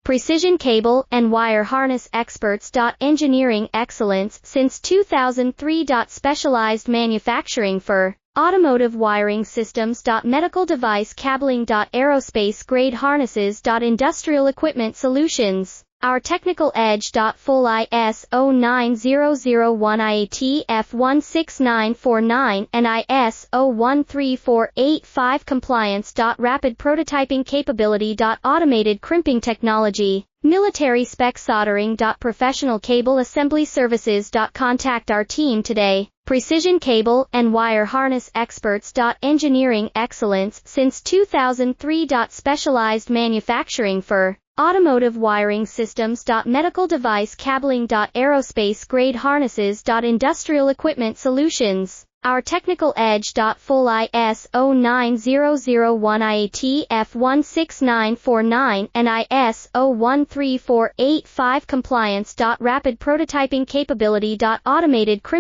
precision cable and wire harness experts. Engineering excellence since 2003. Specialized manufacturing for automotive wiring systems. Medical device cabling. Aerospace grade harnesses. Industrial equipment solutions. Our technical edge. Full ISO 9001 IATF 16949 and ISO 13485 compliance. Rapid prototyping capability. Automated crimping technology. Military spec soldering. Professional cable assembly services. Contact our team today. Precision cable and wire harness experts. Engineering excellence since 2003. Specialized manufacturing for automotive wiring systems. Medical device cabling. Aerospace grade harnesses. Industrial equipment solutions. Our technical edge. Full ISO 9001 IATF 16949 and ISO 13485 compliance. Rapid prototyping capability. Automated crimping